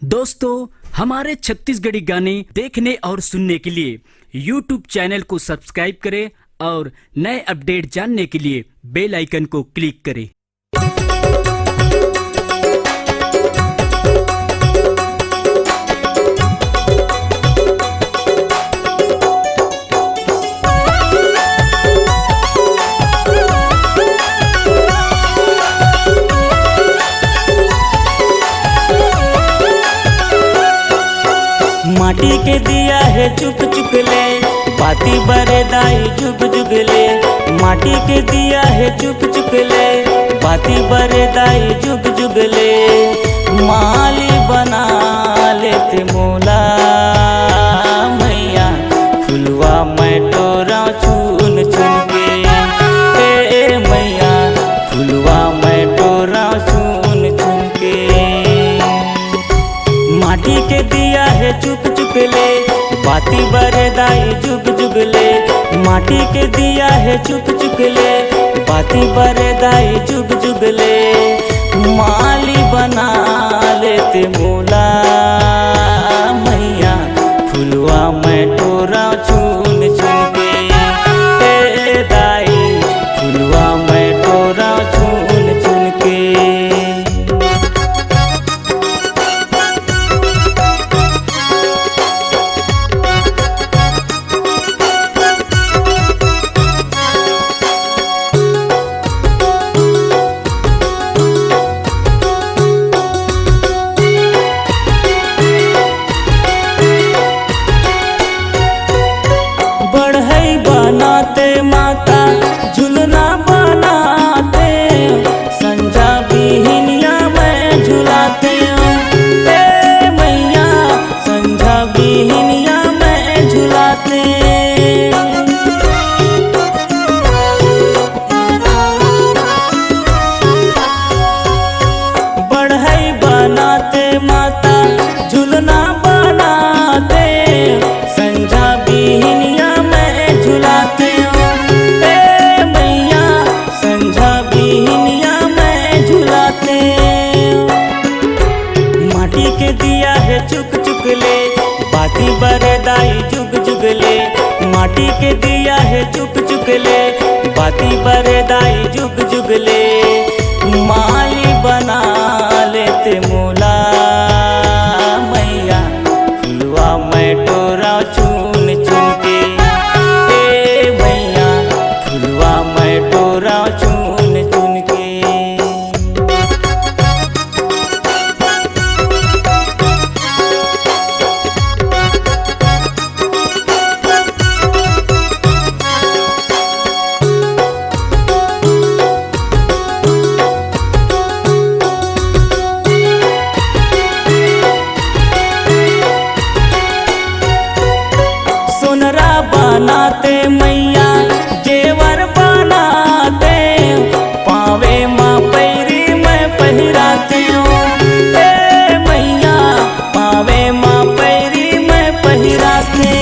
दोस्तों, हमारे छत्तीसगढ़ी गाने देखने और सुनने के लिए YouTube चैनल को सब्सक्राइब करें और नए अपडेट जानने के लिए बेल आइकन को क्लिक करें। माटी के दिया है चुक चुक ले, बाती बरेदाई जुग जुग ले। माटी के दिया है चुक चुक ले, बाती बरेदाई जुग जुग ले। माली बना लेते मोला मैया, फुलवा मैं टोरा चुन चुन के। ए मैया, फुलवा मैं टोरा चुन चुन के। माटी के दिया है चुक चुक ले, बाती बरेदाई जुग जुग ले। माटी के दिया है चुक चुक ले, बाती बरेदाई जुग जुग ले। माली बना लेते मोला मैया, फुलवा मैं टोरा चुन चुन के। ए दाई, फुलवा मैं टोरा चुन चुन के। बढ़ई बनाते माता झुलना बनाते, संजा बिहनिया में झुलाते। ए मैया, संजा बिहनिया में झुलाते। बढ़ई बनाते माता झुलना बनाते, संजा बिहनिया में झुलाते। ए मैया, संझा बिहनिया में झुलाते। माटी के दिया है चुक चुक ले, बाती बरेदाई जुग जुग ले। माटी के दिया है चुक चुक ले, बाती बरेदाई जुग जुग ले। माली बना लेते मोला मैया, फुलवा मैं टोरा चुन चुन के। ए मैया, फुलवा मैं टोरा चुन चुन के। सोनरा बनाते मैया, जेवर बनाते, पावे माँ पैरी में पहिराते। ए मैया, पावे माँ पैरी में पहिराते।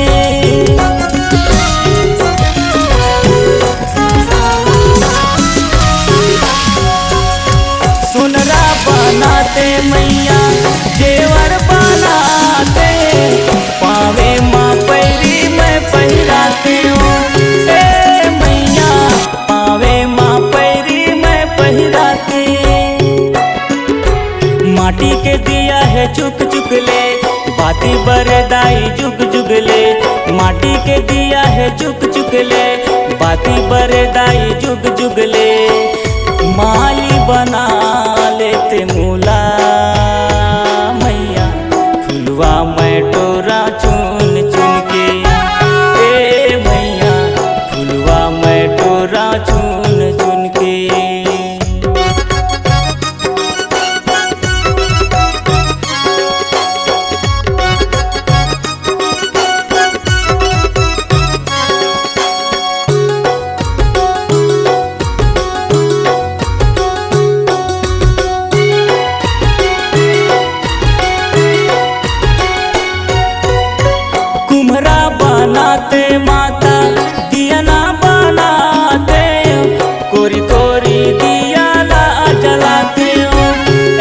सोनरा बनाते मैया, जेवर बनाते, पावे माँ पैरी में पहिराते। ए मैया, पावे माँ पैरी में पहिराते। माटी के दिया है चुक चुक ले, बाती बरेदाई जुग जुग ले। माटी के दिया है चुक चुक ले, बाती बरेदाई जुग जुग ले। माली बना लेते मोला मैया, फुलवा मैं टोरा चुन चुन के। ए मैया, फुलवा मैं टोरा चुन चुन के। कुम्हरा बनाते माता, दिया ना बनाते, कोरी कोरी दिया ला जलाते।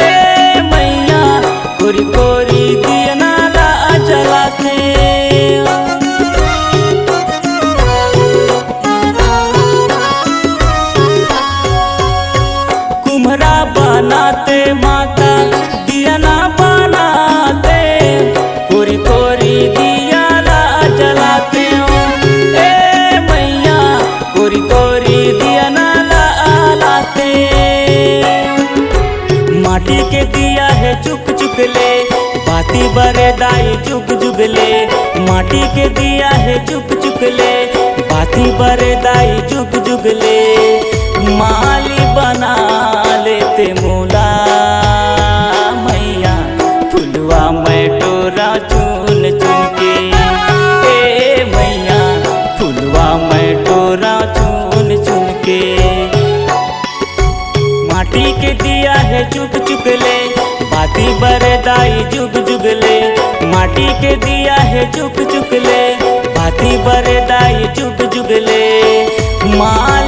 ए मैया, कोरी कोरी दिया नाला जलाते। कुम्हरा बनाते माता दिया ना बनाते, कोरी कोरी दिया ला जलाते हो। ए मैया कोरी कोरी दिया ना लाते। माटी के दिया है चुक चुक ले, बाती बरे दाई जुग जुग ले। माटी के दिया है चुक चुक ले, बाती बरे दाई जुग जुग ले। माली बना लेते मूला मैया, फुलवा मैं टोरा चुन चुन के। ए मैया फुलवा मैं टोरा चुन चुन के। माटी के दिया है चुक चुक ले, बाती बरदाई जुग जुग ले। माटी के दिया है चुक चुक ले, बाती बरदाई जुग जुग ले। माँ